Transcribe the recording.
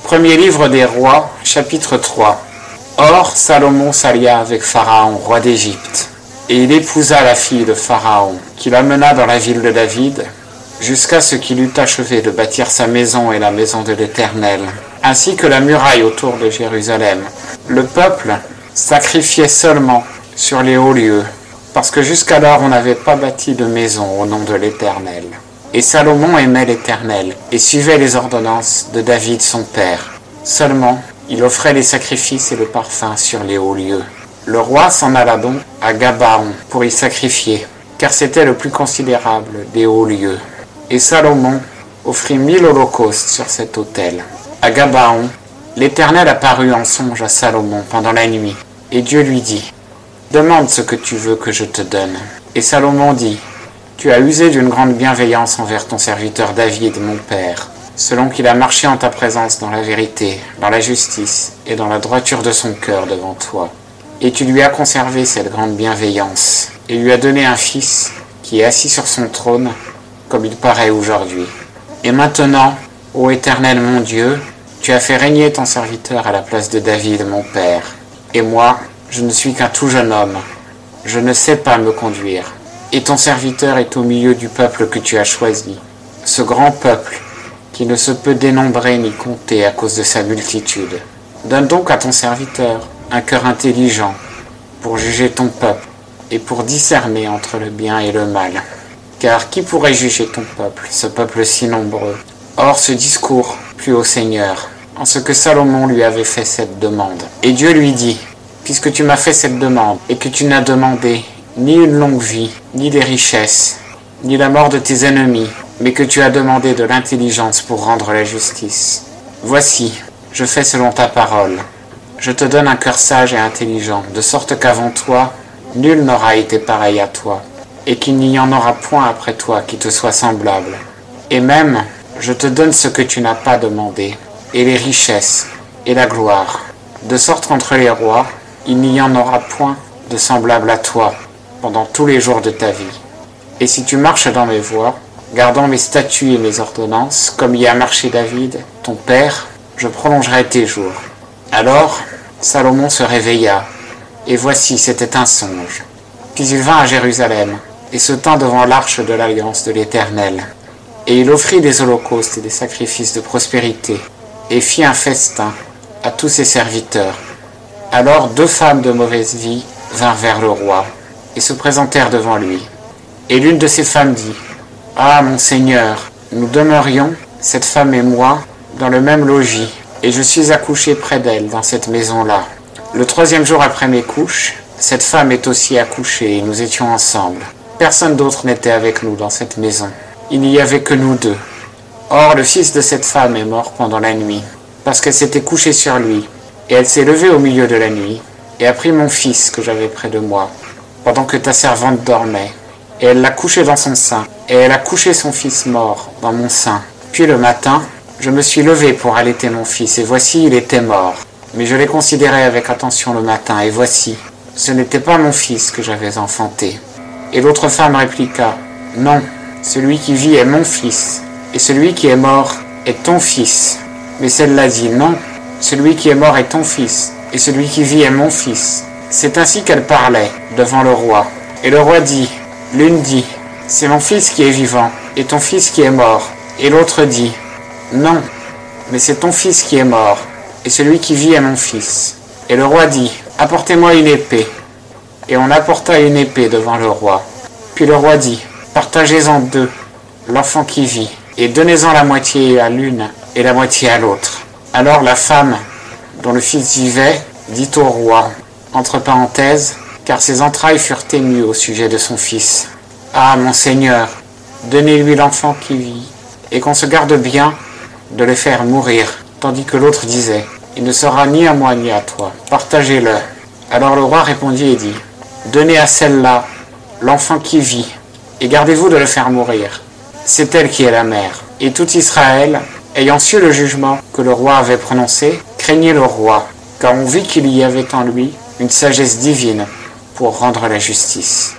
Premier livre des rois, chapitre 3. Or, Salomon s'allia avec Pharaon, roi d'Égypte, et il épousa la fille de Pharaon, qui l'amena dans la ville de David, jusqu'à ce qu'il eût achevé de bâtir sa maison et la maison de l'Éternel, ainsi que la muraille autour de Jérusalem. Le peuple sacrifiait seulement sur les hauts lieux, parce que jusqu'alors on n'avait pas bâti de maison au nom de l'Éternel. Et Salomon aimait l'Éternel, et suivait les ordonnances de David son père. Seulement, il offrait les sacrifices et le parfum sur les hauts lieux. Le roi s'en alla donc à Gabaon pour y sacrifier, car c'était le plus considérable des hauts lieux. Et Salomon offrit 1000 holocaustes sur cet autel. À Gabaon, l'Éternel apparut en songe à Salomon pendant la nuit, et Dieu lui dit, « Demande ce que tu veux que je te donne. » Et Salomon dit, « Tu as usé d'une grande bienveillance envers ton serviteur David, mon père, selon qu'il a marché en ta présence dans la vérité, dans la justice et dans la droiture de son cœur devant toi. Et tu lui as conservé cette grande bienveillance, et lui as donné un fils qui est assis sur son trône, comme il paraît aujourd'hui. Et maintenant, ô Éternel mon Dieu, tu as fait régner ton serviteur à la place de David, mon père. Et moi, je ne suis qu'un tout jeune homme. Je ne sais pas me conduire. Et ton serviteur est au milieu du peuple que tu as choisi, ce grand peuple qui ne se peut dénombrer ni compter à cause de sa multitude. Donne donc à ton serviteur un cœur intelligent pour juger ton peuple et pour discerner entre le bien et le mal. Car qui pourrait juger ton peuple, ce peuple si nombreux? Or ce discours plut au Seigneur, en ce que Salomon lui avait fait cette demande. Et Dieu lui dit, « Puisque tu m'as fait cette demande, et que tu n'as demandé ni une longue vie, ni des richesses, ni la mort de tes ennemis, mais que tu as demandé de l'intelligence pour rendre la justice. Voici, je fais selon ta parole. Je te donne un cœur sage et intelligent, de sorte qu'avant toi, nul n'aura été pareil à toi, et qu'il n'y en aura point après toi qui te soit semblable. Et même, je te donne ce que tu n'as pas demandé, et les richesses, et la gloire, de sorte qu'entre les rois, il n'y en aura point de semblable à toi, pendant tous les jours de ta vie. Et si tu marches dans mes voies, gardant mes statuts et mes ordonnances, comme y a marché David, ton père, je prolongerai tes jours. » Alors, Salomon se réveilla, et voici, c'était un songe. Puis il vint à Jérusalem, et se tint devant l'arche de l'alliance de l'Éternel. Et il offrit des holocaustes et des sacrifices de prospérité, et fit un festin à tous ses serviteurs. Alors 2 femmes de mauvaise vie vinrent vers le roi, et se présentèrent devant lui. Et l'une de ces femmes dit, « Ah, mon Seigneur, nous demeurions, cette femme et moi, dans le même logis, et je suis accouchée près d'elle dans cette maison-là. Le 3e jour après mes couches, cette femme est aussi accouchée, et nous étions ensemble. Personne d'autre n'était avec nous dans cette maison. Il n'y avait que nous 2. Or, le fils de cette femme est mort pendant la nuit, parce qu'elle s'était couchée sur lui, et elle s'est levée au milieu de la nuit, et a pris mon fils que j'avais près de moi, pendant que ta servante dormait, et elle l'a couché dans son sein, et elle a couché son fils mort dans mon sein. Puis le matin, je me suis levé pour allaiter mon fils, et voici, il était mort. Mais je l'ai considéré avec attention le matin, et voici, ce n'était pas mon fils que j'avais enfanté. Et l'autre femme répliqua, « Non, celui qui vit est mon fils, et celui qui est mort est ton fils. » Mais celle-là dit, « Non, celui qui est mort est ton fils, et celui qui vit est mon fils. » C'est ainsi qu'elle parlait devant le roi. Et le roi dit, l'une dit, « C'est mon fils qui est vivant, et ton fils qui est mort. » Et l'autre dit, « Non, mais c'est ton fils qui est mort, et celui qui vit est mon fils. » Et le roi dit, « Apportez-moi une épée. » Et on apporta une épée devant le roi. Puis le roi dit, « Partagez-en 2, l'enfant qui vit, et donnez-en la moitié à l'une et la moitié à l'autre. » Alors la femme, dont le fils vivait, dit au roi, entre parenthèses, car ses entrailles furent émues au sujet de son fils, « Ah, mon Seigneur, donnez-lui l'enfant qui vit, et qu'on se garde bien de le faire mourir. » Tandis que l'autre disait, « Il ne sera ni à moi ni à toi, partagez-le. » Alors le roi répondit et dit, « Donnez à celle-là l'enfant qui vit, et gardez-vous de le faire mourir. C'est elle qui est la mère. » Et tout Israël, ayant su le jugement que le roi avait prononcé, craignait le roi, car on vit qu'il y avait en lui une sagesse divine pour rendre la justice.